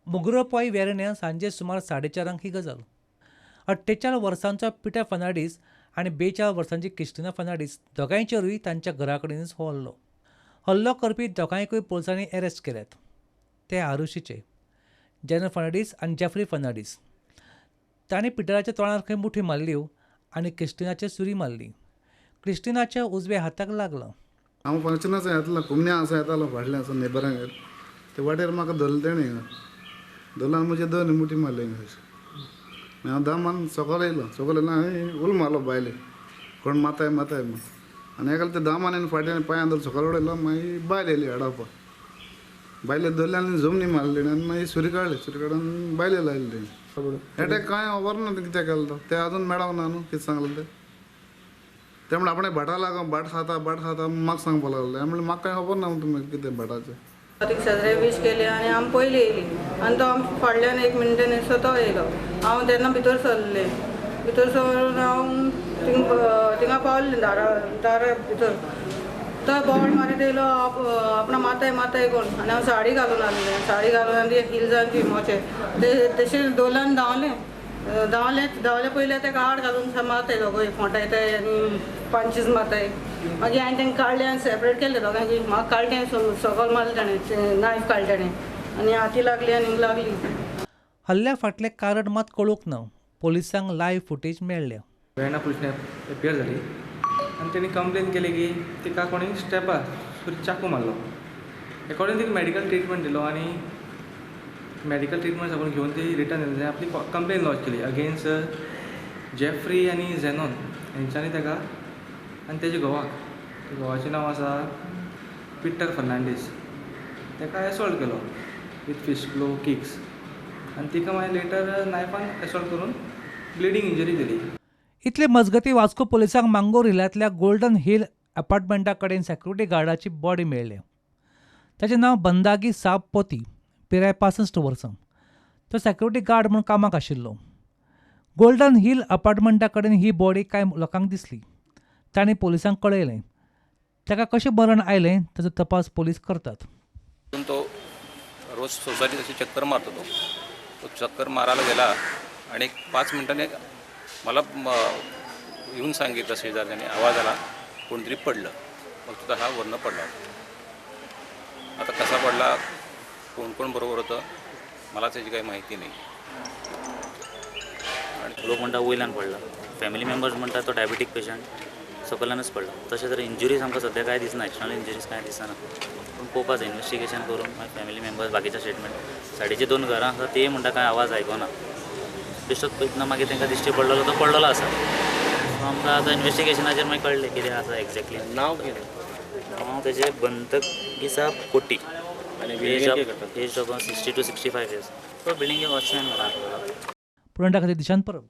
मुगुरोपाई वेरेण्या सांजे सुमार 4:30 ही गजाल. 48 वर्सांचो पिटर फर्नांडीस आनी 42 वर्सांची क्रिस्टिना फर्नांडीस दोगांयचेरूय तांच्या घरा कडेनच हो हल्लो. हल्लो करपी दोगांयकूय पुलिसांनी अरेस्ट केल्यात. ते आरुशीचे जेनर फर्नांडीस आनी जेफ्री फर्नांडीस. तांणी पिटराच्या तोंडार खंय मुठी मारल्यो आनी क्रिस्टिनाचे सुरी मारली. क्रिस्टिनाच्या उजव्या हाताक लागला. हांव फंक्शनाचो येतलो कुमण्या आसा येतालो फाटल्यान असो नेबरांक ते वाटेर म्हाका धरलें तेणें धरलो आनी म्हजे दोन मुठी मारले हांव दामान सकयल येयलो उल मारलो बायले कोण माताय म्हण आनी एकाले ते दामान आनी फाटल्यान पांयां धरलो सकयल उडयलो मागीर बायल येयली हाडोवपाक बायले धरले आनी जमनी मारले आनी मागीर सुरी काडून बायले लायले हे कांय खबर ना कितें केलो तो ते अजून मेळोंक ना न्हू कितें सांगलें ते म्हणून आपणें भाटा लागून भाट खाता म्हाका सांगपाक लागले म्हणलें म्हाका कांय खबर ना तुमी कितें भाटाचें. शेजरे विश केले आनी आमी पयलीं येयली आनी तो आमच्या फाटल्यान 1 मिनटान असो तो येयलो. हांव तेन्ना भितर सरलें भितर सरून हांव थिंगा पावलें दारा भितर तो बोवाळ मारीत येयलो आपणा माताय कोण आनी हांव साडी घालून आसलें साडी घालून आनी हिल्सांची मोचे तशें दोलान धांवले पयलें तेका हाड घालून मारताय दोगोय फोंटा येताय आनी पांचीस मारताय मागीर हांवें तेंका काडलें आनी सेपरेट केलें दोगांयची म्हाका काडलें सकयल मारलें ताणें नायफ काडलें ताणें आनी हाती लागली आनी हिंग लागली. हल्ल्या फाटलें कारण मात कळूंक ना. पोलिसांक लायव्ह फुटेज मेळ्ळ्या. वेर्णा पुलिसांनी एपियर जाली आनी तेणी कंप्लेन केली की तिका कोणी स्टेपार सुरी चाकू मारलो. अकॉर्डिंग तिका मेडिकल ट्रिटमेंट दिलो आनी मेडिकल ट्रिटमेंट साकून घेवन ती रिटर्न येयली आपली कंप्लेन लॉन्च केली अगेन्स्ट जेफ्री आनी झेनॉन हेंच्यांनी ताका आनी तेजे घोवाचें नांव आसा पिटर फर्नांडीस ताका एसॉल्ट केलो विथ फिस्ट ब्लो किक्स आनी तिका मागीर लेटर नायफान एसॉल्ट करून ब्लिडींग इंजरी दिली. इतले मजगतीं वास्को पुलिसांक मांगोर हिलांतल्या गोल्डन हिल अपार्टमेंटा कडेन सेक्युरिटी गार्डाची बॉडी मेळ्ळ्या. ताचें नांव बंदागी साब पोती, पिराय 65 वर्सां. तो सेक्युरिटी गार्ड म्हूण कामाक आशिल्लो. गोल्डन हिल अपार्टमेंटा कडेन ही बॉडी कांय लोकांक दिसली. तांणी पुलिसांक कळयलें. ताका कशें मरण आयलें ताचो तपास पुलीस करतात. तो रोज सोसायटी तशी चक्कर मारतो तो चक्कर मारायला गेला आणि 5 मिनिटांनी मला येऊन सांगितलं शेजारच्याने आवाज आला कोणतरी पडलं. मग तिथं हा वरनं पडला. आता कसा पडला कोण बरोबर होतं मला त्याची काही माहिती नाही. आणि लोक म्हणटा वयल्यान पडला फॅमिली मेंबर्स म्हणटा तो डायबिटीक पेशंट सकयल्यानच पडला. तशें तर इंजुरीज आमकां सद्या कांय दिसना एक्सटर्नल इंजुरीज कांय दिसना पूण पळोवपाचें इन्वेस्टिगेशन करून मागीर फॅमिली मेंबर्स बाकीचे स्टेटमेंट सायडीचे 2 घरां आसा ते म्हणटा कांय आवाज आयकोना बेश्टोच पळयतना मागीर तांकां दिश्टी पडलेलो तो पडलेलो आसा. सो आमकां आतां इन्वेस्टिगेशनाचेर मागीर कळ्ळें कितें आसा एक्झॅक्टली. नांव तेजें बंदगी साब कोटी आनी एज ऑफ 60 to 65 years. तो बिल्डिंगेक वॉचमॅन म्हणून. पुरंटा खातीर दिशांत परब.